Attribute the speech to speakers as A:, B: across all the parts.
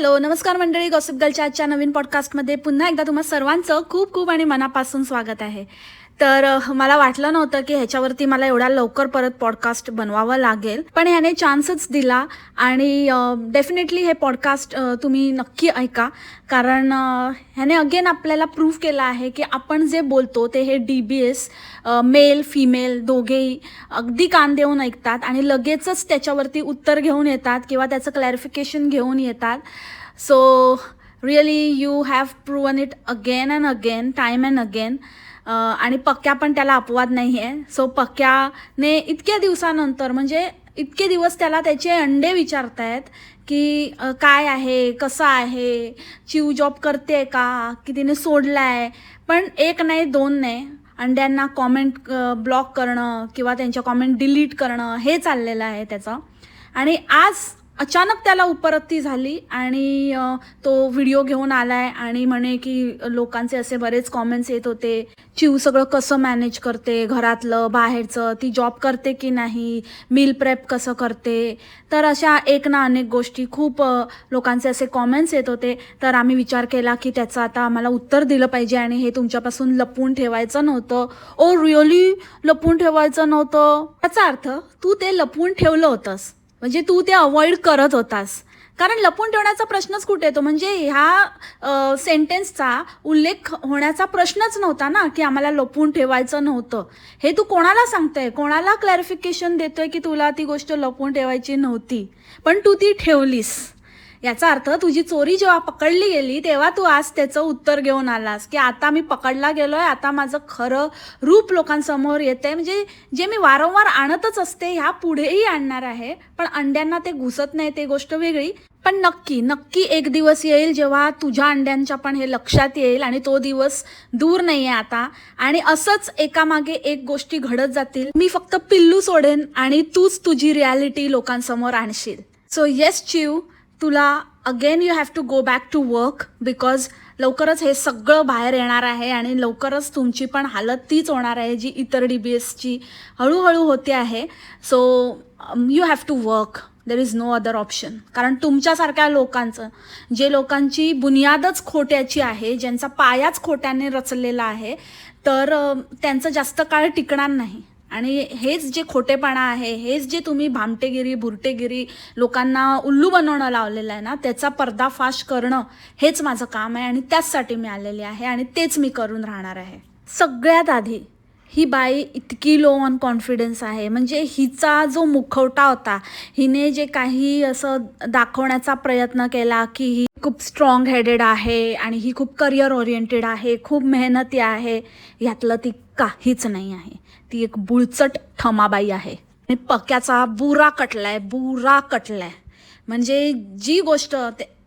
A: Hello नमस्कार मंडळी, gossip गर्लच्या आजच्या नवीन पॉडकास्टमध्ये पुन्हा एकदा तुम्हा सर्वांचं खूप खूप आणि मनापासून स्वागत आहे. तर मला वाटलं नव्हतं की ह्याच्यावरती मला एवढ्या लवकर परत पॉडकास्ट बनवावं लागेल, पण ह्याने चान्सच दिला आणि डेफिनेटली हे पॉडकास्ट तुम्ही नक्की ऐका. कारण ह्याने अगेन आपल्याला प्रूव्ह केलं आहे की आपण जे बोलतो ते हे DBS मेल फिमेल दोघेही अगदी कान देऊन ऐकतात आणि लगेचच त्याच्यावरती उत्तर घेऊन येतात किंवा त्याचं क्लॅरिफिकेशन घेऊन येतात. So really you have proven it again and again, time and again. आणि पक्क्या पण त्याला अपवाद नाही आहे. सो पक्क्याने इतक्या दिवसानंतर, म्हणजे इतके दिवस त्याला त्याचे अंडे विचारतायत की काय आहे, कसं आहे, चिव जॉब करते का, की तिने सोडला आहे. पण एक नाही दोन नाही, अंड्यांना कॉमेंट ब्लॉक करणं किंवा त्यांच्या कॉमेंट डिलीट करणं हे चाललेलं आहे त्याचं. आणि आज अचानक त्याला उपरती झाली आणि तो व्हिडिओ घेऊन आलाय आणि म्हणे की लोकांचे असे बरेच कॉमेंट्स येत होते, चिव सगळं कसं मॅनेज करते, घरातलं बाहेरचं, ती जॉब करते की नाही, मील प्रेप कसं करते. तर अशा एक ना अनेक गोष्टी, खूप लोकांचे असे कॉमेंट्स येत होते. तर आम्ही विचार केला की त्याचं आता आम्हाला उत्तर दिलं पाहिजे आणि हे तुमच्यापासून लपवून ठेवायचं नव्हतं. ओ रिअली लपवून ठेवायचं नव्हतं, याचा अर्थ तू ते लपवून ठेवलं होतंस, म्हणजे तू ते अवॉइड करत होतास. कारण लपून ठेवण्याचा प्रश्नच कुठे येतो, म्हणजे ह्या सेंटेन्सचा उल्लेख होण्याचा प्रश्नच नव्हता ना की आम्हाला लपून ठेवायचं नव्हतं. हे तू कोणाला सांगतोय, कोणाला क्लॅरिफिकेशन देतोय की तुला ती गोष्ट लपून ठेवायची नव्हती, पण तू ती ठेवलीस. याचा अर्थ तुझी चोरी जेव्हा पकडली गेली तेव्हा तू आज त्याचं उत्तर घेऊन आलास की आता मी पकडला गेलोय, आता माझं खरं रूप लोकांसमोर येतंय. म्हणजे जे मी वारंवार आणतच असते ह्या पुढेही आणणार आहे, पण अंड्यांना ते घुसत नाही, ते गोष्ट वेगळी. पण नक्की नक्की एक दिवस येईल जेव्हा तुझ्या अंड्यांच्या पण हे लक्षात येईल आणि तो दिवस दूर नाही आहे आता. आणि असंच एकामागे एक गोष्टी घडत जातील. मी फक्त पिल्लू सोडेन आणि तूच तुझी रियालिटी लोकांसमोर आणशील. सो येस चिव, तुला again you have to go back to work, because लवकरच हे सगळं बाहेर येणार आहे आणि लवकरच तुमची पण हालत तीच होणार आहे जी इतर DBSची हळूहळू होते आहे. So you have to work, there is no other option. कारण तुमच्यासारख्या लोकांचं, जे लोकांची बुनियादच खोट्याची आहे, ज्यांचा पायाच खोट्याने रचलेला आहे, तर त्यांचं जास्त काळ टिकणार नाही. आणि हेच जे खोटेपणा आहे, हेच जे तुम्ही भामटेगिरी भुरटेगिरी लोकांना उल्लू बनवणं लावलेलं आहे ना, त्याचा पर्दाफाश करणं हेच माझं काम आहे आणि त्याचसाठी मी आलेली आहे आणि तेच मी करून राहणार आहे. सगळ्यात आधी ही बाई इतकी लो ऑन कॉन्फिडन्स आहे, म्हणजे हिचा जो मुखवटा होता, हिने जे काही असं दाखवण्याचा प्रयत्न केला की ही खूप स्ट्रॉंग हेडेड आहे आणि ही खूप करिअर ओरिएंटेड आहे, खूप मेहनती आहे, ह्यातलं ती काहीच नाही आहे. ती एक बुळचट ठमाबाई आहे आणि पक्क्याचा बुरा कटलाय, बुरा कटलाय. म्हणजे जी गोष्ट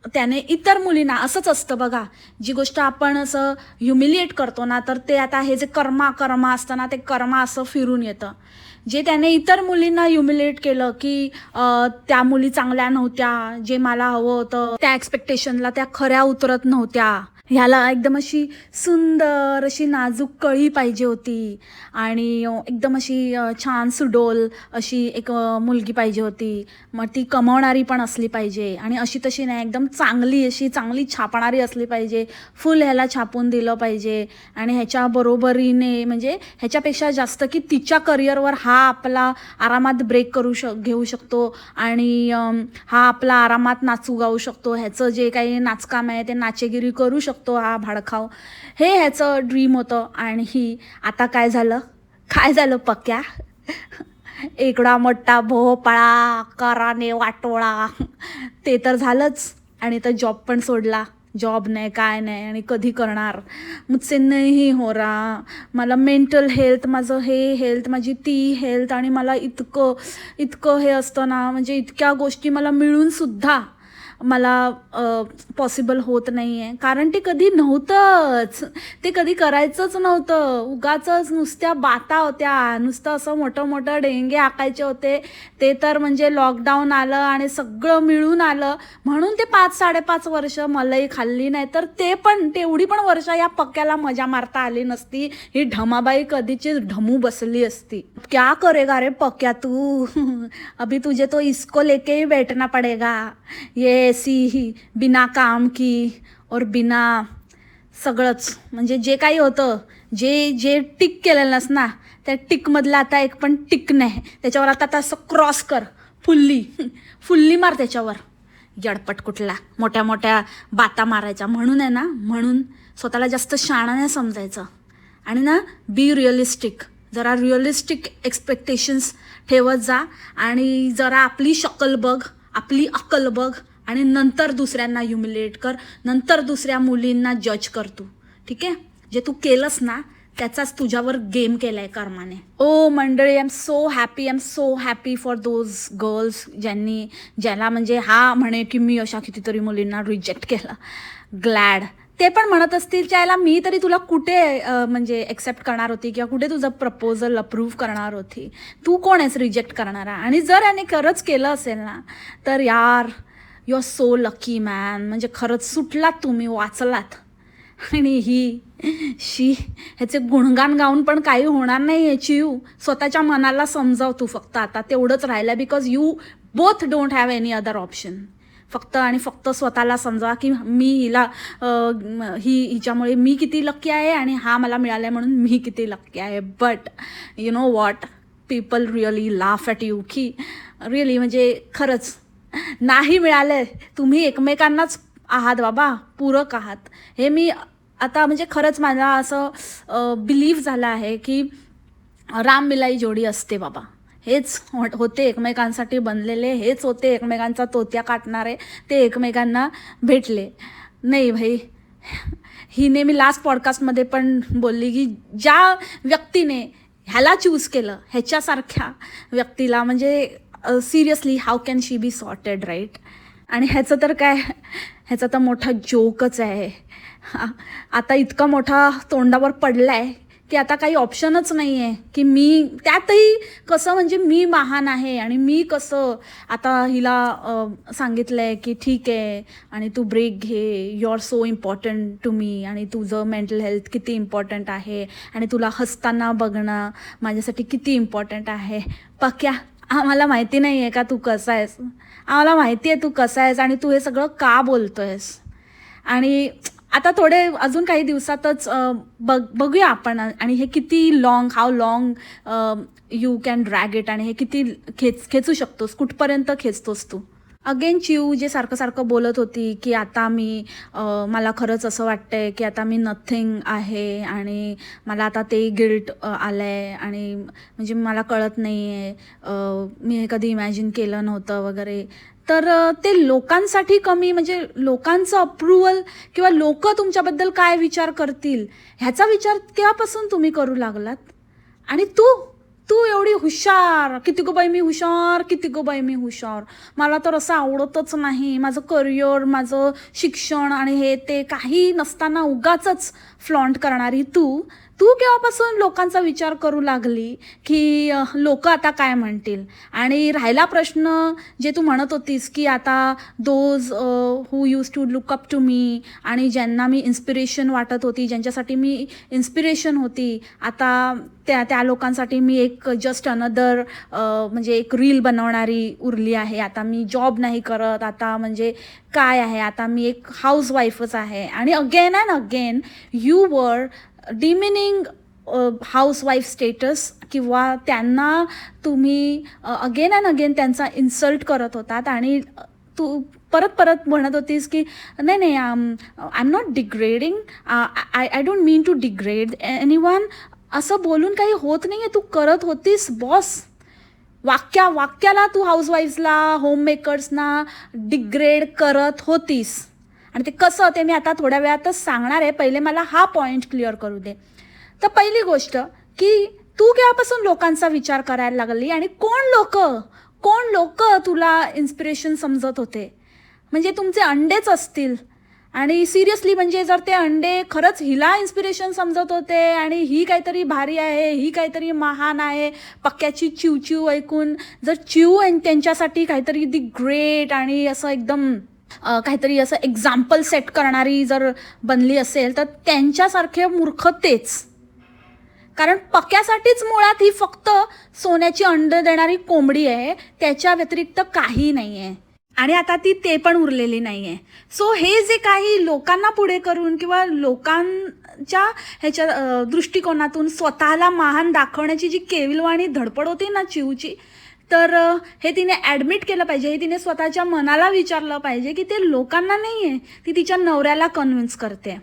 A: त्याने इतर मुलींना, असंच असतं बघा, जी गोष्ट आपण असं ह्युमिलिएट करतो ना, तर ते आता हे जे कर्मा असतं ना, ते कर्मा असं फिरून येतं. जे त्याने इतर मुलींना ह्युमिलिएट केलं की त्या मुली चांगल्या नव्हत्या, जे मला हवं होतं त्या एक्सपेक्टेशनला त्या खऱ्या उतरत नव्हत्या, ह्याला एकदम अशी सुंदर अशी नाजूक कळी पाहिजे होती आणि एकदम अशी छान सुडोल अशी एक मुलगी पाहिजे होती, मग ती कमवणारी पण असली पाहिजे आणि अशी तशी नाही, एकदम चांगली अशी चांगली छापणारी असली पाहिजे, फुल ह्याला छापून दिलं पाहिजे. आणि ह्याच्या बरोबरीने, म्हणजे ह्याच्यापेक्षा जास्त, की तिच्या करिअरवर हा आपला आरामात ब्रेक घेऊ शकतो आणि हा आपला आरामात नाचू गाऊ शकतो, ह्याचं जे काही नाचकाम आहे ते नाचेगिरी करू शकतो हा भाडखाव, हे ह्याचं ड्रीम होतं. आणि ही आता काय झालं पक्क्या, एकडा मोठा भोपळा कराने वाटोळा, ते तर झालंच. आणि तर जॉब पण सोडला, जॉब नाही काय नाही आणि कधी करणार, मुझसे नाही हो रहा, मला मेंटल हेल्थ, माझं हे हेल्थ, माझी ती हेल्थ, आणि मला इतकं हे असतं ना, म्हणजे इतक्या गोष्टी मला मिळूनसुद्धा मला पॉसिबल होत नाही आहे. कारण ते कधी नव्हतंच, ते कधी करायचंच नव्हतं, उगाचच नुसत्या बाता होत्या, नुसतं असं मोठं डेंगे आकायचे होते. ते तर म्हणजे लॉकडाऊन आलं आणि सगळं मिळून आलं म्हणून ते 5-5.5 वर्ष मलाही खाल्ली, नाही तर तेवढी पण वर्ष या पक्क्याला मजा मारता आली नसती. ही ढमाबाई कधीची ढमू बसली असती. क्या करेगा रे पक्क्या तू, अभी तुझे तो इसको लेके ही बैठना पडेगा. ये ऐसी ही बिना काम की और बिना सगळंच, म्हणजे जे काही होतं, जे जे टिक केलेलंस ना, त्या टिकमधलं आता एक पण टिक नाही, त्याच्यावर आता असं क्रॉस कर, फुल्ली मार त्याच्यावर. जडपट कुठला मोठ्या मोठ्या बाता मारायच्या. म्हणून आहे ना, म्हणून स्वतःला जास्त शहाणा नाही समजायचं. आणि ना, बी रिअलिस्टिक, जरा रिअलिस्टिक एक्सपेक्टेशन्स ठेवत जा. आणि जरा आपली शकल बघ, आपली अक्कल बघ, आणि नंतर दुसऱ्यांना ह्युमिलेट कर, नंतर दुसऱ्या मुलींना जज कर तू. ठीक आहे? जे तू केलंस ना, त्याचाच तुझ्यावर गेम केलाय कर्माने. ओ मंडळी, I am so happy for those girls ज्याला म्हणजे हा म्हणे की मी अशा कितीतरी मुलींना रिजेक्ट केलं. ग्लॅड. ते पण म्हणत असतील त्याला मी तरी तुला कुठे म्हणजे एक्सेप्ट करणार होती, किंवा कुठे तुझं प्रपोजल अप्रूव्ह करणार होती. तू कोण आहेस रिजेक्ट करणारा? आणि जर याने खरंच केलं असेल ना, तर यार you are so lucky man. म्हणजे खरंच सुटलात तुम्ही, वाचलात. आणि ह्याचे गुणगान गाऊन पण काही होणार नाही याची. स्वतःच्या मनाला समजाव तू फक्त, आता तेवढंच राहिलं. Because you both don't have any other option. फक्त आणि फक्त स्वतःला समजा की हिच्यामुळे मी किती लकी आहे, आणि हा मला मिळाला आहे म्हणून मी किती लकी आहे. But you know what, people really laugh at you, की रिअली म्हणजे खरंच नाही मिळालं, तुम्ही एकमेकांनाच आहात बाबा, पूरक आहात. हे मी आता म्हणजे खरंच मला असं बिलीव्ह झालं आहे की राम मिलाई जोडी असते बाबा. हेच होते एकमेकांसाठी बनलेले, हेच होते एकमेकांचा तोत्या काटणारे, ते एकमेकांना भेटले. नाही भाई, हिने मी लास्ट पॉडकास्टमध्ये पण बोलली की ज्या व्यक्तीने ह्याला चूज केलं, ह्याच्यासारख्या व्यक्तीला म्हणजे seriously how can she be sorted, right? आणि ह्याचं तर मोठा जोकच आहे. आता इतका मोठा तोंडावर पडलाय की आता काही ऑप्शनच नाही आहे की मी त्यातही कसं, म्हणजे मी महान आहे आणि मी कसं आता हिला सांगितलंय की ठीक आहे आणि तू ब्रेक घे, you are so important to me, आणि तुझं मेंटल हेल्थ किती इम्पॉर्टंट आहे, आणि तुला हसताना बघणं माझ्यासाठी किती इम्पॉर्टंट आहे. पक्या, आम्हाला माहिती नाही आहे का तू कसा आहेस, आम्हाला माहिती आहे तू कसा आहेस, आणि तू हे सगळं का बोलतोयस. आणि आता थोडे अजून काही दिवसातच बघूया आपण, आणि हे किती how long you can drag it, आणि हे किती खेचू शकतोस, कुठपर्यंत खेचतोस तू. अगेन चिऊ जे सारखं बोलत होती की आता मला खरंच असं वाटतंय की आता मी नथिंग आहे, आणि मला आता ते गिल्ट आलं आहे, आणि म्हणजे मला कळत नाही आहे, मी हे कधी इमॅजिन केलं नव्हतं वगैरे. तर ते लोकांसाठी कमी, म्हणजे लोकांचं अप्रुव्हल किंवा लोक तुमच्याबद्दल काय विचार करतील ह्याचा विचार केव्हापासून तुम्ही करू लागलात. आणि तू एवढी हुशार, किती गो बाई मी हुशार, मला तर असं आवडतच नाही, माझं करिअर, माझं शिक्षण आणि हे ते काही नसताना उगाचच फ्लॉन्ट करणारी तू केव्हापासून लोकांचा विचार करू लागली की लोक आता काय म्हणतील. आणि राहिला प्रश्न जे तू म्हणत होतीस की आता those who use to look up to me, आणि ज्यांना मी इन्स्पिरेशन वाटत होती, ज्यांच्यासाठी मी इन्स्पिरेशन होती, आता त्या लोकांसाठी मी एक जस्ट अनदर म्हणजे एक रील बनवणारी उरली आहे. आता मी जॉब नाही करत, आता म्हणजे काय आहे, आता मी एक हाऊसवाईफच आहे. आणि again and again you were demeaning housewife status, किंवा त्यांना तुम्ही अगेन अँड अगेन त्यांचा इन्सल्ट करत होतात. आणि तू परत म्हणत होतीस की नाही I am not degrading, I don't mean to degrade anyone. असं बोलून काही होत नाही आहे. तू करत होतीस बॉस, वाक्याला तू हाऊसवाईफ्सला, होममेकर्सना डिग्रेड करत होतीस. आणि ते कसं, ते मी आता थोड्या वेळातच सांगणार आहे. पहिले मला हा पॉईंट क्लिअर करू दे. तर पहिली गोष्ट की तू केव्हापासून लोकांचा विचार करायला लागली, आणि कोण लोक तुला इन्स्पिरेशन समजत होते. म्हणजे तुमचे अंडेच असतील. आणि सिरियसली म्हणजे जर ते अंडे खरंच हिला इन्स्पिरेशन समजत होते, आणि ही काहीतरी भारी आहे, ही काहीतरी महान आहे, पक्क्याची चिवचिव ऐकून जर चिव त्यांच्यासाठी काहीतरी दी ग्रेट आणि असं एकदम काहीतरी असं एक्झाम्पल सेट करणारी जर बनली असेल, तर त्यांच्यासारखे मूर्ख तेच. कारण पक्यासाठीच मुळात ही फक्त सोन्याची अंड देणारी कोंबडी आहे, त्याच्या व्यतिरिक्त काही नाही आहे. आणि आता ती ते पण उरलेली नाही आहे. सो हे जे काही लोकांना पुढे करून किंवा लोकांच्या ह्याच्या दृष्टिकोनातून स्वतःला महान दाखवण्याची जी केविलवाणी धडपड होती ना चिऊची, तर हे तिने ॲडमिट केलं पाहिजे, हे तिने स्वतःच्या मनाला विचारलं पाहिजे की ते लोकांना नाही आहे, ती तिच्या नवऱ्याला कन्व्हिन्स करते.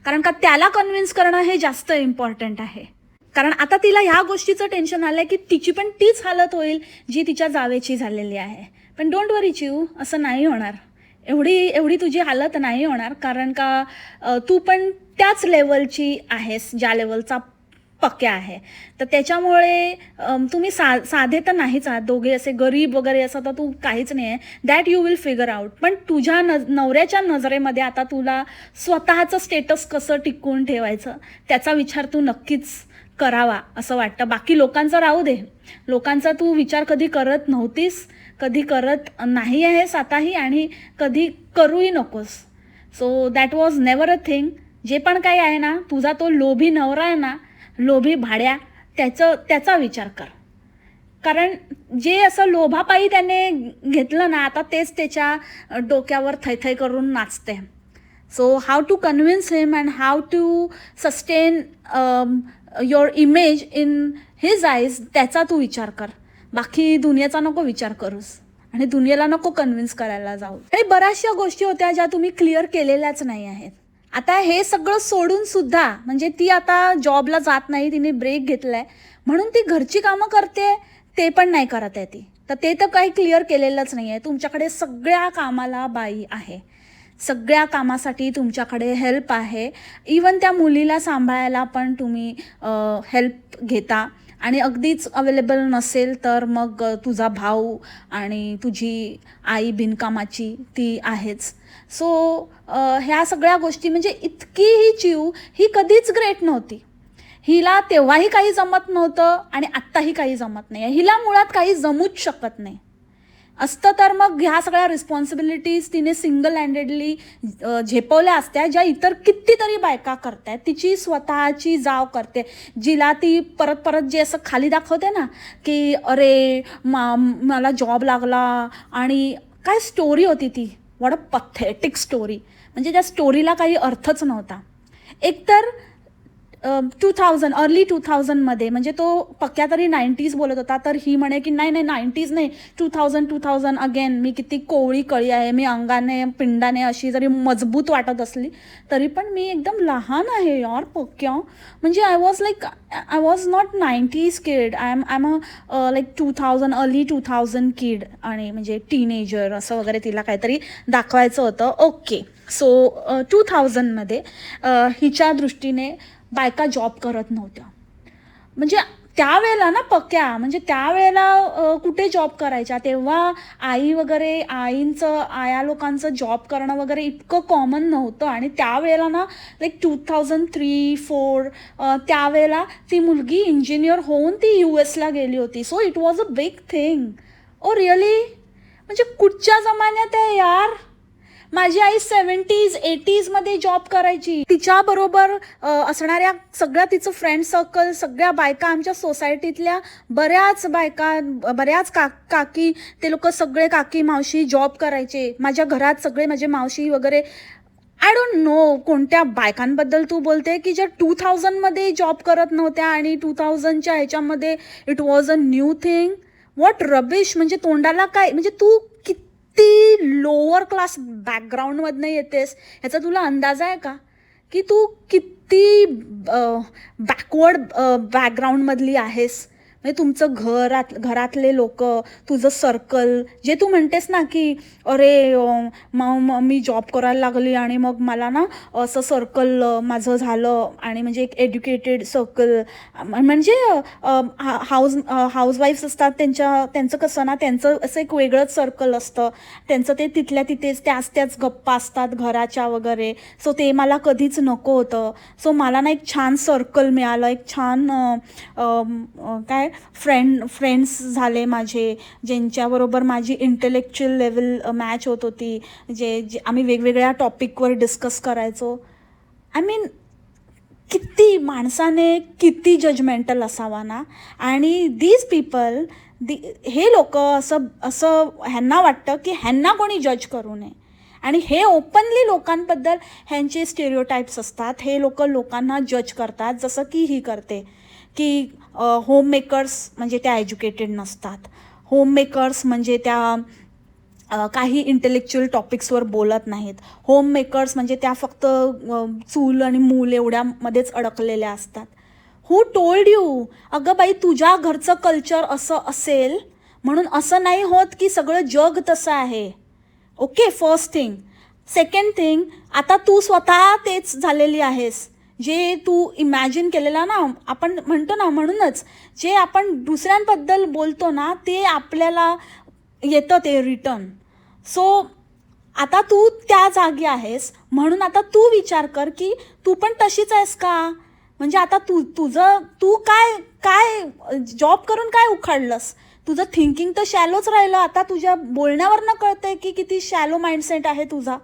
A: कारण का त्याला कन्व्हिन्स करणं हे जास्त इम्पॉर्टंट आहे. कारण आता तिला ह्या गोष्टीचं टेन्शन आलंय की तिची पण तीच हालत होईल जी तिच्या जावेची झालेली आहे. पण डोंट वरी चिऊ, असं नाही होणार. एवढी एवढी तुझी हालत नाही होणार. कारण का तू पण त्याच लेवलची आहेस ज्या लेवलचा पक्या आहे. तर त्याच्यामुळे तुम्ही साधे तर नाहीच आहात दोघे, असे गरीब वगैरे असं तर तू काहीच नाही आहे. That you will figure out. पण तुझ्या नवऱ्याच्या नजरेमध्ये आता तुला स्वतःचं स्टेटस कसं टिकवून ठेवायचं त्याचा विचार तू नक्कीच करावा असं वाटतं. बाकी लोकांचं राहू दे, लोकांचा तू विचार कधी करत नव्हतीस, कधी करत नाही आहेस आताही, आणि कधी करूही नकोस. So that was never a thing. जे पण काही आहे ना, तुझा तो लोभी नवरा आहे ना, लोभी भाड्या, त्याचा विचार कर. कारण जे असं लोभापायी त्याने घेतलं ना, आता तेच त्याच्या डोक्यावर थैथै करून नाचते. So how to convince him and how to sustain your image in his eyes, त्याचा तू विचार कर. बाकी दुनियाचा नको विचार करूस आणि दुनियेला नको कन्व्हिन्स करायला जाऊ. काही बऱ्याचशा गोष्टी होत्या ज्या तुम्ही क्लिअर केलेल्याच नाही आहेत. आता हे सगळं सोडून सुद्धा, म्हणजे ती आता जॉबला जात नाही, तिने ब्रेक घेतलाय म्हणून ती घरची कामं करते, ते पण नाही करत आहे ती. तर ते तर काही क्लिअर केलेलंच नाही आहे. तुमच्याकडे सगळ्या कामाला बाई आहे, सगळ्या कामासाठी तुमच्याकडे हेल्प आहे. इवन त्या मुलीला सांभाळायला पण तुम्ही हेल्प घेता. आणि अगदीच अवेलेबल नसेल तर मग तुझा भाऊ आणि तुझी आई बिनकामाची ती आहेच. सो ह्या सगळ्या गोष्टी, म्हणजे इतकी ही चिऊ ही कधीच ग्रेट नव्हती. हिला तेव्हाही काही जमत नव्हतं आणि आत्ताही काही जमत नाही. हिला मुळात काही जमूच शकत नाही. असतं तर मग ह्या सगळ्या रिस्पॉन्सिबिलिटीज तिने सिंगल हँडेडली झेपवल्या असत्या, ज्या इतर कितीतरी बायका करतायत. तिची स्वतःची जाव करते, जिला ती परत परत जे असं खाली दाखवते ना की अरे मला जॉब लागला, आणि काय स्टोरी होती ती, व्हॉट अ पथेटिक स्टोरी. म्हणजे त्या स्टोरीला काही अर्थच नव्हता. एकतर 2000 अर्ली 2000मध्ये, म्हणजे तो पक्या तरी 90s बोलत होता, तर ही म्हणे की नाही 90s नाही, 2000 अगेन. मी किती कोवळी कळी आहे, मी अंगाने पिंडाने अशी जरी मजबूत वाटत असली तरी पण मी एकदम लहान आहे यार पक्या. म्हणजे I was not 90s kid, I am a like 2000 early 2000 किड, आणि म्हणजे टीनेजर असं वगैरे तिला काहीतरी दाखवायचं होतं. ओके. सो 2000मध्ये हिच्या दृष्टीने बायका जॉब करत नव्हत्या. म्हणजे त्यावेळेला ना पक्या, म्हणजे त्यावेळेला कुठे जॉब करायच्या, तेव्हा आई वगैरे, आया लोकांचं जॉब करणं वगैरे इतकं कॉमन नव्हतं. आणि त्यावेळेला ना लाईक 2003-04 त्यावेळेला ती मुलगी इंजिनियर होऊन ती US ला गेली होती. So it was a big thing. Oh really, म्हणजे कुठच्या जमान्यात आहे यार. माझी आई 70s 80sमध्ये जॉब करायची. तिच्याबरोबर असणाऱ्या सगळ्या तिचं फ्रेंड सर्कल, सगळ्या बायका, आमच्या सोसायटीतल्या बऱ्याच बायका, बऱ्याच काकी, ते लोक सगळे काकी मावशी जॉब करायचे. माझ्या घरात सगळे माझे मावशी वगैरे. आय डोंट नो कोणत्या बायकांबद्दल तू बोलते की ज्या 2000मध्ये जॉब करत नव्हत्या आणि 2000च्या ह्याच्यामध्ये it was a new thing. What rubbish. म्हणजे तोंडाला काय, म्हणजे तू किती लोअर क्लास बॅकग्राऊंडमधनं येतेस ह्याचा तुला अंदाज आहे का? की तू किती बॅकवर्ड बॅकग्राऊंडमधली आहेस. म्हणजे तुमचं घरातले लोक, तुझं सर्कल, जे तू म्हणतेस ना की अरे मी जॉब करायला लागली आणि मग मला ना असं सर्कल माझं झालं, आणि म्हणजे एक एज्युकेटेड सर्कल, म्हणजे हाऊसवाईफ्स असतात त्यांचं कसं ना, त्यांचं असं एक वेगळंच सर्कल असतं त्यांचं. ते तिथल्या तिथेच त्याच गप्पा असतात घराच्या वगैरे. सो ते मला कधीच नको होतं. सो मला ना एक छान सर्कल मिळालं, एक छान काय फ्रेंड्स झाले माझे, ज्यांच्याबरोबर माझी इंटेलेक्च्युअल लेवल मॅच होत होती, जे आम्ही वेगवेगळ्या टॉपिकवर डिस्कस करायचो. आय मीन किती माणसाने किती जजमेंटल असावा ना. आणि दीज पीपल, हे लोक असं असं ह्यांना वाटतं की ह्यांना कोणी जज करू नये. आणि हे ओपनली लोकांबद्दल ह्यांचे स्टेरिओटाईप्स असतात. हे लोकांना जज करतात, जसं की ही करते की होममेकर्स म्हणजे त्या एज्युकेटेड नसतात, होममेकर्स म्हणजे त्या काही इंटेलेक्च्युअल टॉपिक्सवर बोलत नाहीत, होममेकर्स म्हणजे त्या फक्त चूल आणि मूल एवढ्यामध्येच अडकलेल्या असतात. हू टोल्ड यू? अगं बाई, तुझ्या घरचं कल्चर असं असेल म्हणून असं नाही होत की सगळं जग तसं आहे. Okay, first thing. Second thing, आता तू स्वतः तेच झालेली आहेस. जे तू इमॅजिन केलेला ना, आपण म्हणतो ना, म्हणूनच जे आपण दुसऱ्यांबद्दल बोलतो ना ते आपल्याला येतं ते रिटर्न. सो आता तू त्या जागी आहेस म्हणून आता तू विचार कर की तू पण तशीच आहेस का. म्हणजे आता तू काय जॉब करून काय उखाडलंस. तुझं थिंकिंग तर शॅलोच राहिलं. आता तुझ्या बोलण्यावरनं कळतंय की किती शॅलो माइंडसेट आहे तुझा.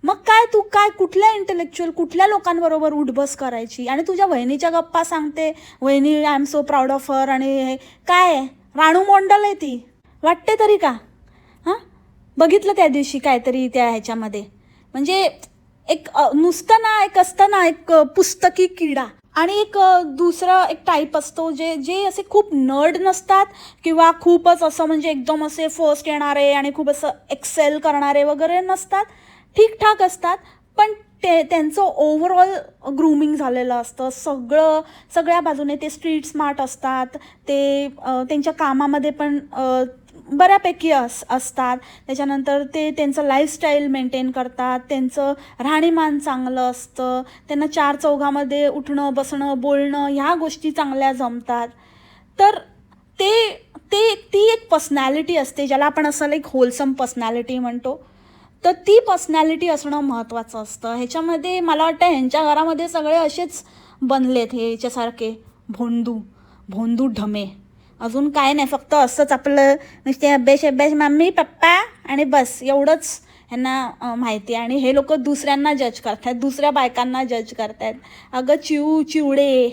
A: मग तू कुठल्या इंटेलेक्च्युअल कुठल्या लोकांबरोबर उठबस करायची. आणि तुझ्या वहिनीच्या गप्पा सांगते, वहिनी I am so proud of her, आणि काय राणू मोंडल आहे ती, वाटते तरी का. हां, बघितलं त्या दिवशी काहीतरी त्या ह्याच्यामध्ये. म्हणजे एक नुसतं ना, एक असतं ना एक पुस्तकी किडा, आणि एक दुसरा एक टाईप असतो जे असे खूप नर्ड नसतात किंवा खूपच असं म्हणजे एकदम असे फर्स्ट येणारे आणि खूप असं एक्सेल करणारे वगैरे नसतात, ठीकठाक असतात, पण त्यांचं ओव्हरऑल ग्रूमिंग झालेलं असतं. सगळ्या बाजूने ते स्ट्रीट स्मार्ट असतात. ते त्यांच्या कामामध्ये पण बऱ्यापैकी असतात. त्याच्यानंतर ते त्यांचं लाईफस्टाईल मेंटेन करतात. त्यांचं राहणीमान चांगलं असतं. त्यांना चार चौघामध्ये उठणं बसणं बोलणं ह्या गोष्टी चांगल्या जमतात. तर ती एक पर्सनॅलिटी असते ज्याला आपण असं लाईक होलसम पर्सनॅलिटी म्हणतो. तर ती पर्सनॅलिटी असणं महत्त्वाचं असतं. ह्याच्यामध्ये मला वाटतं ह्यांच्या घरामध्ये सगळे असेच बनलेत, हे ह्याच्यासारखे भोंदू ढमे. अजून काय नाही, फक्त असंच आपलं नुसते अभ्यास मम्मी पप्पा आणि बस एवढंच ह्यांना माहिती आहे. आणि हे लोक दुसऱ्यांना जज करतात, दुसऱ्या बायकांना जज करतात. अगं चिवडे,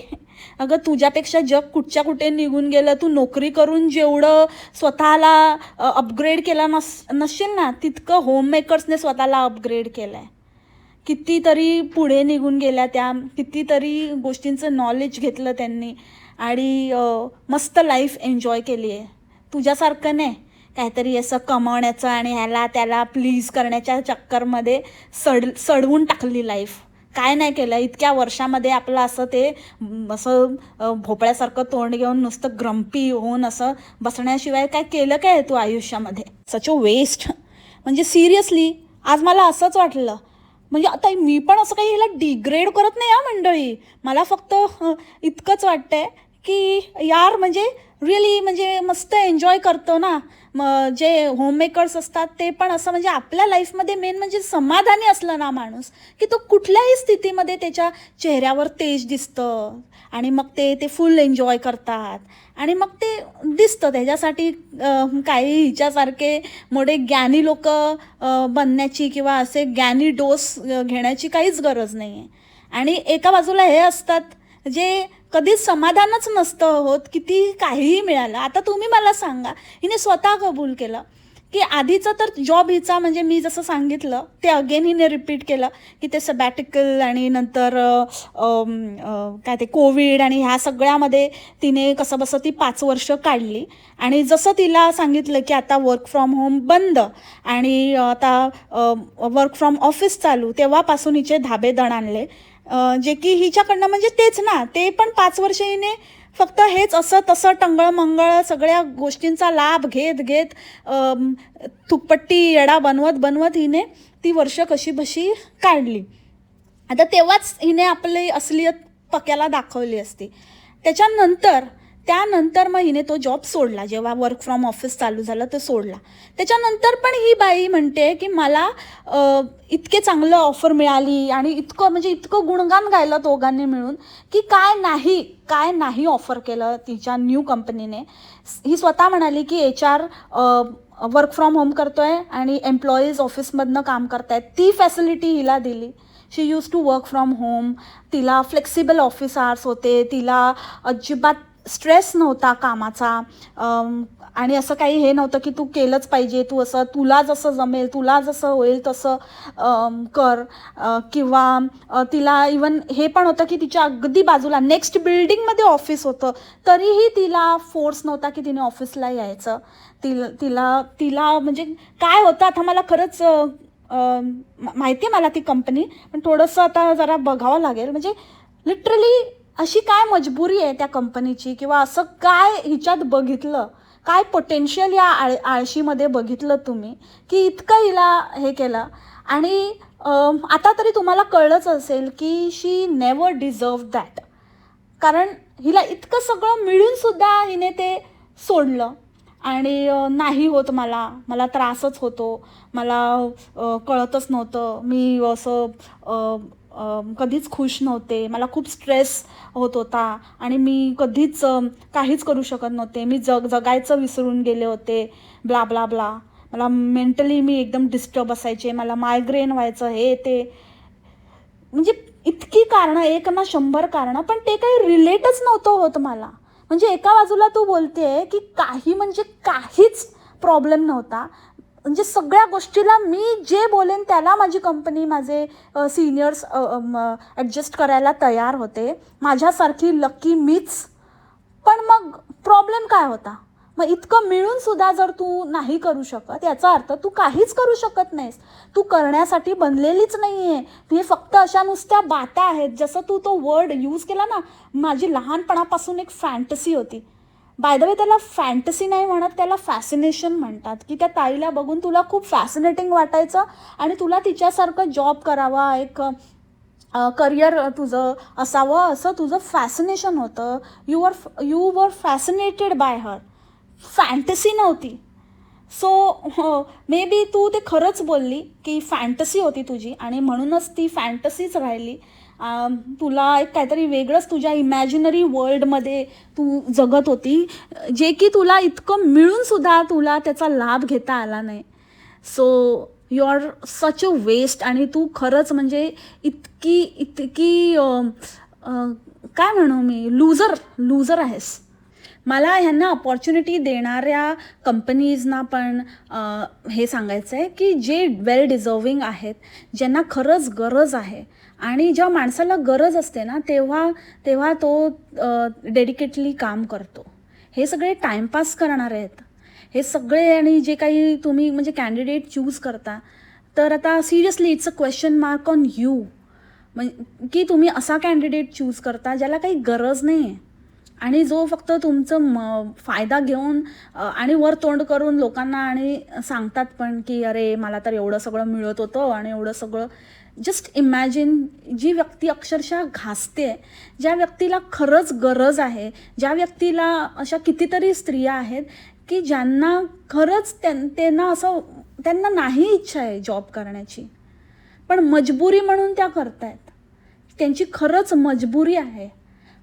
A: अगं तुझ्यापेक्षा जग कुठे निघून गेलं. तू नोकरी करून जेवढं स्वतःला अपग्रेड केला नसशील ना, तितकं होममेकर्सने स्वतःला अपग्रेड केलं आहे. कितीतरी पुढे निघून गेल्या त्या, कितीतरी गोष्टींचं नॉलेज घेतलं त्यांनी आणि मस्त लाईफ एन्जॉय केली आहे. तुझ्यासारखं नाही काहीतरी असं कमवण्याचं आणि ह्याला त्याला प्लीज करण्याच्या चक्करमध्ये सडवून टाकली लाईफ. काय नाही केलं इतक्या वर्षामध्ये आपलं असं ते असं भोपळ्यासारखं तोंड घेऊन नुसतं ग्रम्पी होऊन असं बसण्याशिवाय काय केलं काय तू आयुष्यामध्ये. सच अ वेस्ट. म्हणजे सिरियसली आज मला असंच वाटलं. म्हणजे आता मी पण असं काही ह्याला डिग्रेड करत नाही हा मंडळी. मला फक्त इतकंच वाटतंय की यार म्हणजे रिअली म्हणजे मस्त एन्जॉय करतो ना. जे होममेकर्स असतात ते पण असं म्हणजे आपल्या लाईफमध्ये मेन म्हणजे समाधानी असलं ना माणूस, की तो कुठल्याही स्थितीमध्ये त्याच्या चेहऱ्यावर तेज दिसतं आणि मग ते फुल एन्जॉय करतात आणि मग ते दिसतं. त्याच्यासाठी काही हिच्यासारखे मोठे ज्ञानी लोक बनण्याची किंवा असे ज्ञानी डोस घेण्याची काहीच गरज नाही आहे. आणि एका बाजूला हे असतात जे कधीच समाधानच नसतं होत, किती काहीही मिळालं. आता तुम्ही मला सांगा, हिने स्वतः कबूल केलं की आधीचं तर जॉब हिचा म्हणजे मी जसं सांगितलं ते अगेन हिने रिपीट केलं की ते सबॅटिकल आणि नंतर काय ते कोविड आणि ह्या सगळ्यामध्ये तिने कसं बसं ती 5 वर्ष काढली. आणि जसं तिला सांगितलं की आता वर्क फ्रॉम होम बंद आणि आता वर्क फ्रॉम ऑफिस चालू, तेव्हापासून हिचे धाबे दणाणले. जे की हिच्याकडनं म्हणजे तेच ना, ते पण 5 वर्ष हिने फक्त हेच असं तसं टंगळमंगळ सगळ्या गोष्टींचा लाभ घेत तुकपट्टी येडा बनवत हिने ती वर्ष कशी बशी काढली. आता तेव्हाच हिने आपली असलियत पक्याला दाखवली असती. त्यानंतर मग हिने तो जॉब सोडला. जेव्हा वर्क फ्रॉम ऑफिस चालू झालं तो सोडला. त्याच्यानंतर पण ही बाई म्हणते की मला इतके चांगलं ऑफर मिळाली आणि इतकं गुणगान गायलं दोघांनी मिळून की काय नाही ऑफर केलं तिच्या न्यू कंपनीने. ही स्वतः म्हणाली की HR वर्क फ्रॉम होम करतोय आणि एम्प्लॉईज ऑफिसमधनं काम करतायत, ती फॅसिलिटी हिला दिली. She use to work from home. तिला फ्लेक्सिबल ऑफिस आवर्स होते, तिला अजिबात स्ट्रेस नव्हता कामाचा. आणि असं काही हे नव्हतं की तू केलंच पाहिजे, तू असं तुला जसं जमेल, तुला जसं होईल तसं कर. किंवा तिला इवन हे पण होतं की तिच्या अगदी बाजूला नेक्स्ट बिल्डिंगमध्ये ऑफिस होतं, तरीही तिला फोर्स नव्हता की तिने ऑफिसला यायचं. तिला तिला म्हणजे काय होतं आता मला खरंच माहिती आहे मला ती कंपनी, पण थोडंसं आता जरा बघावं लागेल. म्हणजे लिटरली अशी काय मजबुरी आहे त्या कंपनीची, किंवा असं काय हिच्यात बघितलं, काय पोटेन्शियल या आळशीमध्ये बघितलं तुम्ही की इतकं हिला हे केलं. आणि आता तरी तुम्हाला कळलंच असेल की शी नेवर डिझर्व दॅट. कारण हिला इतकं सगळं मिळूनसुद्धा हिने ते सोडलं. आणि नाही होत, मला त्रासच होतो, मला कळतच नव्हतं, मी असं कधीच खुश नव्हते, मला खूप स्ट्रेस होत होता आणि मी कधीच काहीच करू शकत नव्हते, मी जगायचं विसरून गेले होते, ब्ला ब्ला ब्ला. मला मेंटली मी एकदम डिस्टर्ब असायचे, मला मायग्रेन व्हायचं, हे ते. म्हणजे इतकी कारणं, एक ना 100 कारणं, पण ते काही रिलेटच नव्हतं होत मला. म्हणजे एका बाजूला तू बोलते की काही म्हणजे काहीच प्रॉब्लेम नव्हता, म्हणजे सगळ्या गोष्टीला मी जे बोलेन त्याला माझी कंपनी, माझे सिनियर्स ॲडजस्ट करायला तयार होते, माझ्यासारखी लकी मीच. पण मग प्रॉब्लेम काय होता? मग इतकं मिळूनसुद्धा जर तू नाही करू शकत, याचा अर्थ तू काहीच करू शकत नाहीस, तू करण्यासाठी बनलेलीच नाही आहे. हे फक्त अशा नुसत्या बाता आहेत. जसं तू तो वर्ड यूज केला ना, माझी लहानपणापासून एक फॅन्टसी होती. बाय द वे त्याला फॅन्टसी नाही म्हणत, त्याला फॅसिनेशन म्हणतात. की त्या ताईला बघून तुला खूप फॅसिनेटिंग वाटायचं आणि तुला तिच्यासारखं जॉब करावा, एक करिअर तुझं असावं, असं तुझं फॅसिनेशन होतं. You were fascinated by her. Fantasy नव्हती. सो मे बी तू ते खरंच बोलली की फॅन्टसी होती तुझी आणि म्हणूनच ती फॅन्टसीच राहिली. तुला एक काहीतरी वेगळंच तुझ्या इमॅजिनरी वर्ल्डमध्ये तू जगत होती, जे की तुला इतकं मिळूनसुद्धा तुला त्याचा लाभ घेता आला नाही. So you are such a waste. आणि तू खरंच म्हणजे इतकी इतकी काय म्हणू मी, लूजर आहेस. मला ह्यांना अपॉर्च्युनिटी देणाऱ्या कंपनीजना पण हे सांगायचं आहे की जे वेल डिझर्विंग आहेत, ज्यांना खरंच गरज आहे, आणि जेव्हा माणसाला गरज असते ना तेव्हा तो डेडिकेटली काम करतो. हे सगळे टाईमपास करणारे आहेत हे सगळे. आणि जे काही तुम्ही म्हणजे कॅन्डिडेट चूज करता, तर आता seriously it's a question mark on you. म्हणजे की तुम्ही असा कॅन्डिडेट चूज करता ज्याला काही गरज नाही आहे आणि जो फक्त तुमचं फायदा घेऊन आणि वर तोंड करून लोकांना आणि सांगतात पण की अरे मला तर एवढं सगळं मिळत होतं आणि एवढं सगळं. जस्ट इमॅजिन, जी व्यक्ती अक्षरशः घासते, ज्या व्यक्तीला खरंच गरज आहे, ज्या व्यक्तीला, अशा कितीतरी स्त्रिया आहेत की ज्यांना खरंच त्यांना नाही इच्छा आहे जॉब करण्याची, पण मजबुरी म्हणून त्या करतायत. त्यांची खरंच मजबुरी आहे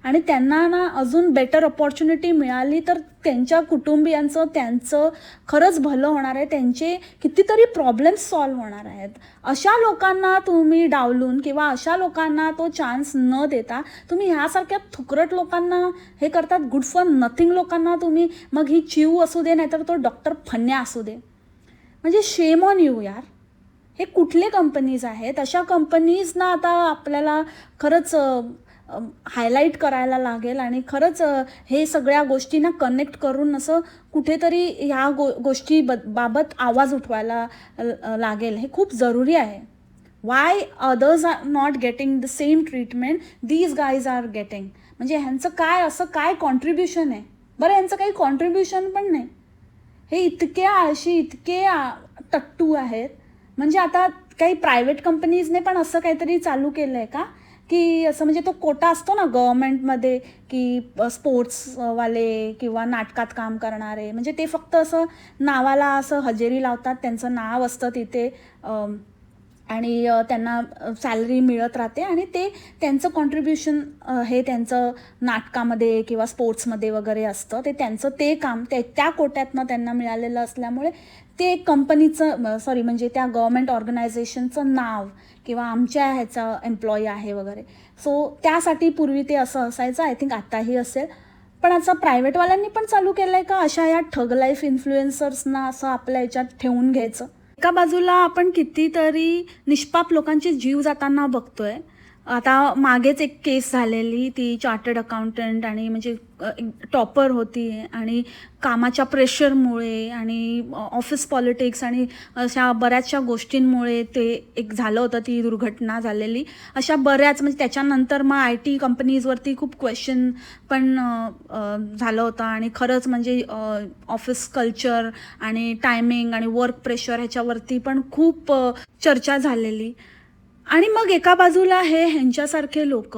A: आणि त्यांना ना अजून बेटर अपॉर्च्युनिटी मिळाली तर त्यांच्या कुटुंबियांचं, त्यांचं खरंच भलं होणार आहे, त्यांचे कितीतरी प्रॉब्लेम्स सॉल्व्ह होणार आहेत. अशा लोकांना तुम्ही डावलून किंवा अशा लोकांना तो चान्स न देता तुम्ही ह्यासारख्या थुकरट लोकांना हे करतात, गुड फॉर नथिंग लोकांना तुम्ही, मग ही चिऊ असू दे नाहीतर तो डॉक्टर फन्या असू दे. म्हणजे शेम ऑन यू यार. हे कुठले कंपनीज आहेत? अशा कंपनीजना आता आपल्याला खरंच हायलाईट करायला लागेल आणि खरंच हे सगळ्या गोष्टींना कनेक्ट करून असं कुठेतरी ह्या गोष्टी बाबत आवाज उठवायला लागेल. हे खूप जरुरी आहे. Why others are not getting the same treatment these guys are getting. म्हणजे ह्यांचं काय असं काय कॉन्ट्रीब्युशन आहे? बरं, यांचं काही कॉन्ट्रीब्युशन पण नाही. हे इतके आळशी, इतके टट्टू आहेत. म्हणजे आता काही प्रायव्हेट कंपनीजने पण असं काहीतरी चालू केलं आहे का की असं, म्हणजे तो कोटा असतो ना गव्हर्नमेंटमध्ये की स्पोर्ट्सवाले किंवा नाटकात काम करणारे, म्हणजे ते फक्त असं नावाला असं हजेरी लावतात, त्यांचं नाव असतं तिथे आणि त्यांना सॅलरी मिळत राहते आणि ते त्यांचं कॉन्ट्रीब्युशन हे त्यांचं नाटकामध्ये किंवा स्पोर्ट्समध्ये वगैरे असतं, ते त्यांचं ते काम त्या कोट्यातनं त्यांना मिळालेलं असल्यामुळे ते कंपनीचं म्हणजे त्या गव्हर्मेंट ऑर्गनायझेशनचं नाव किंवा आमच्या ह्याचा एम्प्लॉई आहे वगैरे. सो त्यासाठी पूर्वी ते असं असायचं, आय थिंक आत्ताही असेल. पण असं प्रायव्हेटवाल्यांनी पण चालू केलं आहे का अशा या ठग लाईफ इन्फ्लुएन्सर्सना असं आपल्या ह्याच्यात ठेवून घ्यायचं? एका बाजूला आपण कितीतरी निष्पाप लोकांचे जीव जाताना बघतोय. आता मागेच एक केस झालेली, ती चार्टर्ड अकाउंटंट आणि म्हणजे टॉपर होती आणि कामाच्या प्रेशरमुळे आणि ऑफिस पॉलिटिक्स आणि अशा बऱ्याचशा गोष्टींमुळे ते एक झालं होतं, ती दुर्घटना झालेली. अशा बऱ्याच म्हणजे त्याच्यानंतर मग IT कंपनीजवरती खूप क्वेश्चन पण झालं होतं आणि खरंच म्हणजे ऑफिस कल्चर आणि टायमिंग आणि वर्क प्रेशर ह्याच्यावरती पण खूप चर्चा झालेली. आणि मग एका बाजूला ह्यांच्यासारखे लोक,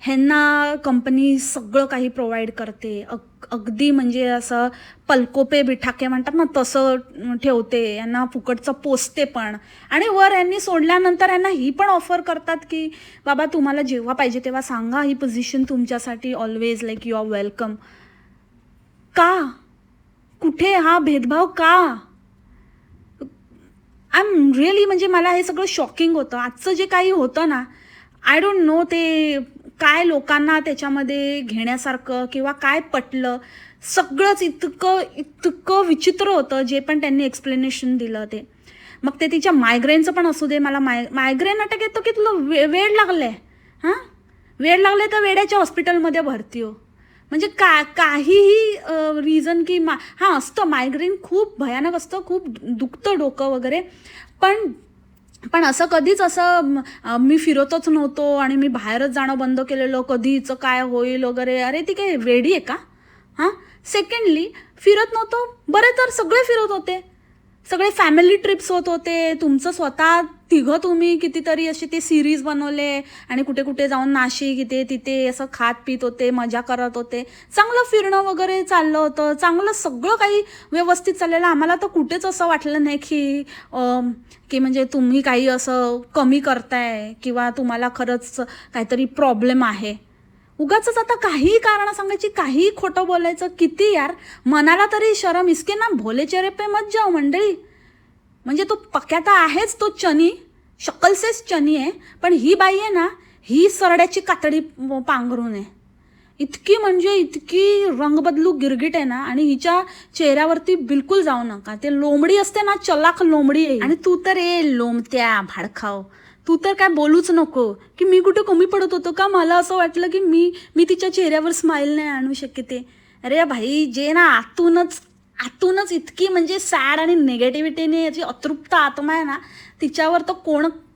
A: ह्यांना कंपनी सगळं काही प्रोव्हाइड करते, अगदी म्हणजे असं पलकोपे बिठाके म्हणतात ना तसं ठेवते, यांना फुकटचं पोचते पण. आणि वर यांनी सोडल्यानंतर यांना ही पण ऑफर करतात की बाबा तुम्हाला जेव्हा पाहिजे तेव्हा सांगा, ही पोझिशन तुमच्यासाठी always like you are welcome. का? कुठे हा भेदभाव का? आय एम रिअली म्हणजे मला हे सगळं शॉकिंग होतं. आजचं जे काही होतं ना, आय डोंट नो ते काय लोकांना त्याच्यामध्ये घेण्यासारखं किंवा काय पटलं. सगळंच इतकं विचित्र होतं जे पण त्यांनी एक्सप्लेनेशन दिलं ते. मग ते तिच्या मायग्रेनचं पण असू दे, मला मायग्रेन अटॅक येतो की तुला वेळ लागले? हां, वेळ लागले तर वेड्याच्या हॉस्पिटलमध्ये भरती हो. म्हणजे काहीही रिझन की हां असतं, मायग्रेन खूप भयानक असतं, खूप दुखतं डोकं वगैरे. पण असं कधीच असं मी फिरतच नव्हतो आणि मी बाहेरच जाणं बंद केलेलं, कधीच काय होईल वगैरे. अरे ती काय वेडी आहे का? हां. सेकंडली फिरत नव्हतो, बरे तर सगळे फिरत होते, सगळे फॅमिली ट्रिप्स होत होते. तुमचं स्वतः तुम्ही कितीतरी असे ते सिरीज बनवले आणि कुठे कुठे जाऊन नाशिक इथे तिथे असं खात पित होते, मजा करत होते, चांगलं फिरणं वगैरे चाललं होतं, चांगलं सगळं काही व्यवस्थित चाललेलं. आम्हाला तर कुठेच असं वाटलं नाही की म्हणजे तुम्ही काही असं कमी करताय किंवा तुम्हाला खरंच काहीतरी प्रॉब्लेम आहे. उगाच आता काही कारण सांगायची, काही खोटं बोलायचं, किती यार. मनाला तरी शरम. इसके ना भोले चेहरे पे मत जाओ मंडळी. म्हणजे तो पक्याता आहेच, तो चनी, शकलसेच चनी आहे. पण ही बाई आहे ना, ही सरड्याची कातडी पांघरून आहे. इतकी म्हणजे इतकी रंगबदलू गिरगिट आहे ना. आणि हिच्या चेहऱ्यावरती बिलकुल जाऊ नका. ते लोंबडी असते ना, चलाख लोंबडी आहे. आणि तू तर लोंबत्या भाडखाव, तू तर काय बोलूच नको की मी कुठं कमी पडत होतो का. मला असं वाटलं की मी तिच्या चेहऱ्यावर स्माईल नाही आणू शकते. अरे भाई, जे ना आतूनच इतकी म्हणजे सॅड आणि निगेटिव्हिटीने याची अतृप्त आत्मा आहे ना, तिच्यावर तर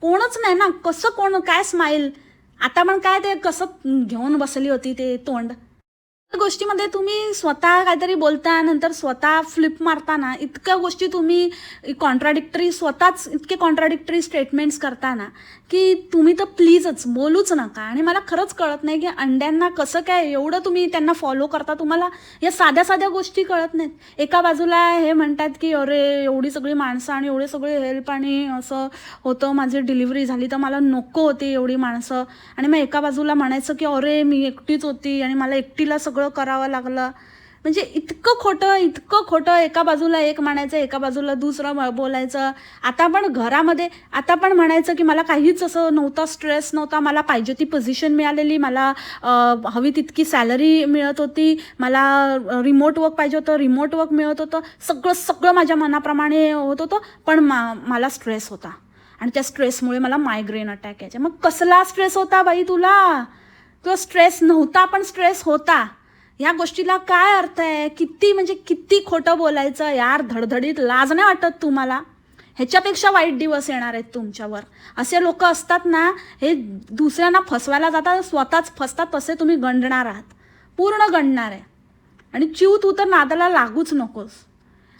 A: कोणच नाही ना. कसं कोण काय स्माईल. आता पण काय ते कसं घेऊन बसली होती ते तोंड. गोष्टीमध्ये तुम्ही स्वतः काहीतरी बोलता, नंतर स्वतः फ्लिप मारताना इतक्या गोष्टी तुम्ही स्वतःच इतके कॉन्ट्राडिक्टरी स्टेटमेंट्स करता ना की तुम्ही तर प्लीजच बोलूच नका. आणि मला खरंच कळत नाही की अंड्यांना कसं काय एवढं तुम्ही त्यांना फॉलो करता. तुम्हाला या साध्या साध्या गोष्टी कळत नाहीत. एका बाजूला हे म्हणतात की अरे एवढी सगळी माणसं आणि एवढे सगळे हेल्प आणि असं होतं, माझी डिलिव्हरी झाली तर मला नको होती एवढी माणसं. आणि मग एका बाजूला म्हणायचं की अरे मी एकटीच होती आणि मला एकटीला सगळं करावं लागलं. म्हणजे इतकं खोटं. एका बाजूला एक म्हणायचं, एका बाजूला दुसरं बोलायचं. आता पण घरामध्ये म्हणायचं की मला काहीच असं नव्हतं, स्ट्रेस नव्हता, मला पाहिजे ती पोझिशन मिळालेली, मला हवी तितकी सॅलरी मिळत होती, मला रिमोट वर्क पाहिजे होतं, रिमोट वर्क मिळत होतं, सगळं माझ्या मनाप्रमाणे होत होतं. पण मला स्ट्रेस होता आणि त्या स्ट्रेसमुळे मला मायग्रेन अटॅक यायचे. मग कसला स्ट्रेस होता बाई तुला? तो स्ट्रेस नव्हता पण स्ट्रेस होता. या गोष्टीला काय अर्थ आहे? किती खोटं बोलायचं यार. धडधडीत लाज नाही वाटत तुम्हाला? ह्याच्यापेक्षा वाईट दिवस येणार आहेत तुमच्यावर. असे लोक असतात ना, हे दुसऱ्यांना फसवायला जातात, स्वतःच फसतात. तसे तुम्ही गंडणार आहात, पूर्ण गंडणार आहे. आणि तू तर नादाला लागूच नकोस.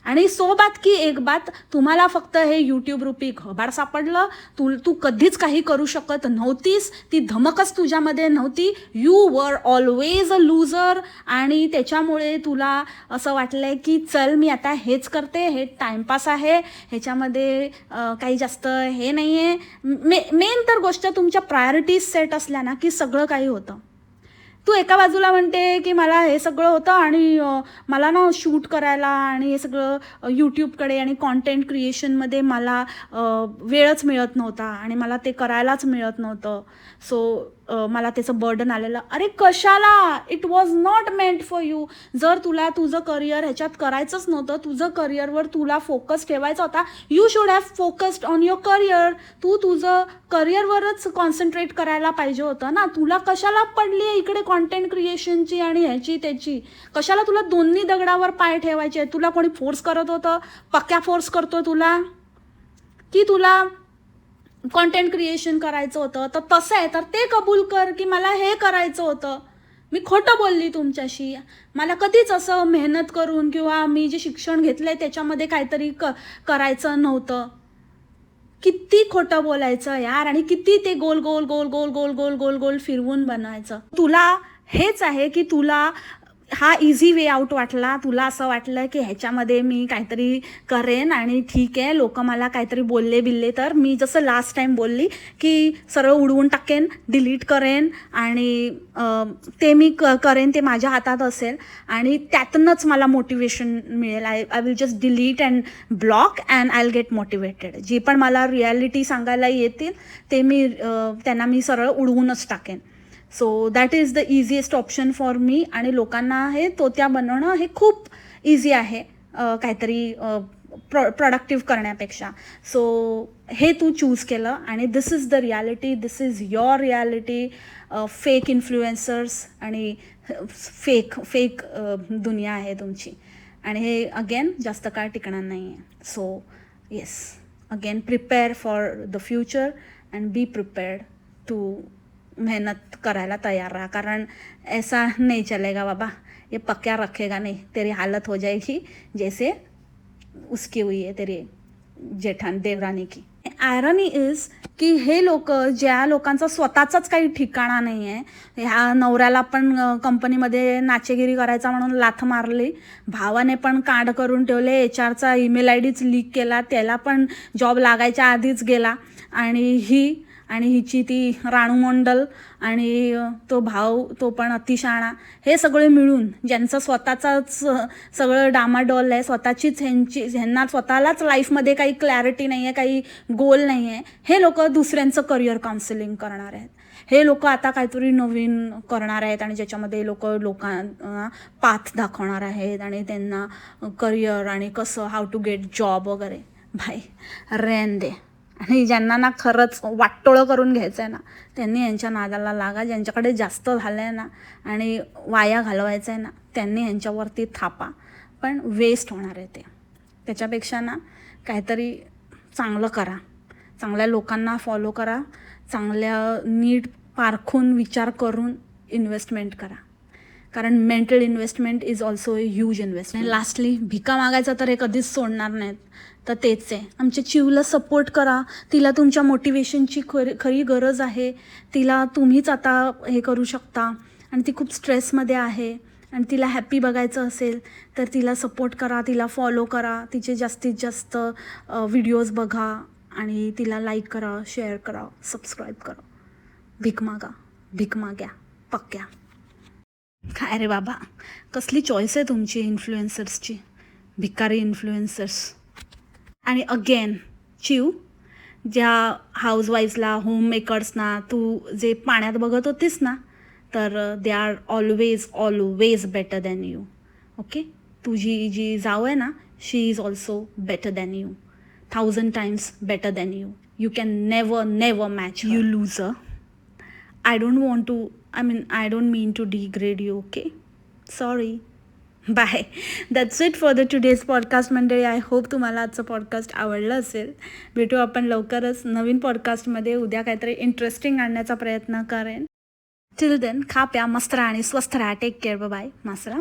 A: आणि सो बात की एक बात, तुम्हाला फक्त हे यूट्यूब रूपी घबाड सापडलं, तू कधीच काही करू शकत नव्हतीस, ती धमकच तुझ्यामध्ये नव्हती. You were always a loser. आणि त्याच्यामुळे तुला असं वाटलंय की चल मी आता हेच करते, हे टाइमपास आहे, ह्याच्यामध्ये काही जास्त हे नाही आहे. मेन तर गोष्ट तुमच्या प्रायोरिटीज सेट असल्या ना की सगळं काही होतं. तू एका बाजूला म्हणते की मला हे सगळं होतं आणि मला ना शूट करायला आणि हे सगळं यूट्यूबकडे आणि कॉन्टेंट क्रिएशनमध्ये मला वेळच मिळत नव्हता आणि मला ते करायलाच मिळत नव्हतं. सो मला त्याचं बर्डन आलेलं. अरे कशाला? It was not meant for you. जर तुला तुझं करिअर ह्याच्यात करायचंच नव्हतं, तुझं करिअरवर तुला फोकस ठेवायचा होता, you should have focused on your career. तू तुझं करिअरवरच कॉन्सन्ट्रेट करायला पाहिजे होतं ना. तुला कशाला पडली आहे इकडे कॉन्टेंट क्रिएशनची आणि ह्याची त्याची? कशाला तुला दोन्ही दगडावर पाय ठेवायचे? तुला कोणी फोर्स करत होतं? पक्क्या फोर्स करतो तुला की तुला कॉन्टेंट क्रिएशन करायचं होतं? तर तसं आहे तर ते कबूल कर की मला हे करायचं होतं. मी खोटं बोलली तुमच्याशी. मला कधीच असं मेहनत करून किंवा मी जे शिक्षण घेतलंय त्याच्यामध्ये काहीतरी करायचं नव्हतं. किती खोटं बोलायचं यार, आणि किती ते गोल गोल गोल गोल गोल गोल गोल गोल फिरवून बनवायचं. तुला हेच आहे की तुला हा इझी वे आउट वाटला. तुला असं वाटलं की ह्याच्यामध्ये मी काहीतरी करेन आणि ठीक आहे, लोक मला काहीतरी बोलले तर मी जसं लास्ट टाईम बोलली की सरळ उडवून टाकेन, डिलीट करेन आणि ते मी करेन, ते माझ्या हातात असेल आणि त्यातूनच मला मोटिवेशन मिळेल. I will just delete and block and I will get motivated. जे पण मला रियालिटी सांगायला येतील ते मी त्यांना मी सरळ उडवूनच टाकेन. So that is the easiest option for me. आणि लोकांना हे तोत्या बनवणं हे खूप इझी आहे काहीतरी प्रोडक्टिव्ह करण्यापेक्षा. सो हे तू चूज केलं आणि this is the reality, this is your reality. Fake influencers आणि फेक दुनिया आहे तुमची आणि हे अगेन जास्त काळ टिकणार नाही आहे. So yes, again prepare for the future and be prepared to मेहनत करायला तैयार रहा. कारण ऐसा नहीं चलेगा बाबा, ये पक्का रखेगा नहीं. तेरी हालत हो जाएगी जैसे उसकी हुई है तेरी जेठान देवरानी की. आयरनी इज की हे लोक, ज्या लोकांचा स्वतःचाच काही ठिकाणा नाही आहे, ह्या नवऱ्याला पण कंपनीमध्ये नाचेगिरी करायचा म्हणून लाथ मारली, भावाने पण कांड करून ठेवले, HR चा ईमेल IDच लीक केला, त्याला पण जॉब लागायच्या आधीच गेला, आणि हिची ती राणू मंडल आणि तो भाऊ तो पण अतिशहाणा, हे सगळे मिळून ज्यांचं स्वतःचाच सगळं डामाडोल आहे, ह्यांना स्वतःलाच लाईफमध्ये काही क्लॅरिटी नाही आहे, काही गोल नाही आहे, हे लोक दुसऱ्यांचं करिअर काउन्सिलिंग करणार आहेत. हे लोक आता काहीतरी नवीन करणार आहेत आणि ज्याच्यामध्ये लोकांना पाथ दाखवणार आहेत आणि त्यांना करिअर आणि कसं हाऊ टू गेट जॉब वगैरे. भाई रेन दे. आणि ज्यांना ना खरंच वाटोळं करून घ्यायचं आहे ना, त्यांनी यांच्या नादाला लागा. ज्यांच्याकडे जास्त झालं आहे ना आणि वाया घालवायचं आहे ना, त्यांनी यांच्यावरती थापा. पण वेस्ट होणार आहे ते. त्याच्यापेक्षा ना काहीतरी चांगलं करा, चांगल्या लोकांना फॉलो करा, चांगल्या नीट पारखून विचार करून इन्व्हेस्टमेंट करा. कारण mental investment is also a huge investment. Lastly Bhika मागायचं तर हे कधीच सोडणार नाहीत. तर तेच आहे, आमच्या चिवला सपोर्ट करा. तिला तुमच्या मोटिवेशनची खरी गरज आहे. तिला तुम्हीच आता हे करू शकता आणि ती खूप स्ट्रेसमध्ये आहे आणि तिला हॅप्पी बघायचं असेल तर तिला सपोर्ट करा, तिला फॉलो करा, तिचे जास्तीत जास्त व्हिडिओज बघा आणि तिला लाईक करा, शेअर करा, सबस्क्राईब करा. भीक माग्या पक्क्या. काय रे बाबा, कसली चॉईस आहे तुमची इन्फ्लुएन्सर्सची, भिकारी इन्फ्लुएन्सर्स. आणि अगेन चिव, ज्या हाऊसवाईफ्सला, होममेकर्सना तू जे पाण्यात बघत होतीस ना, तर they are always better than you. Okay, तुझी जी जाव आहे ना, she is also better than you, 1000 times better than you. You can never match her. You loser. I don't mean to degrade you, okay? Sorry. Bye. That's it for the today's podcast मंडळी. I hope तुम्हाला आजचं podcast आवडलं असेल. भेटू आपण लवकरच नवीन पॉडकास्टमध्ये. उद्या काहीतरी इंटरेस्टिंग आणण्याचा प्रयत्न करेन. टिल देन खा प्या, मस्त राहा आणि स्वस्थ राहा. Take care. बाय. मासरा.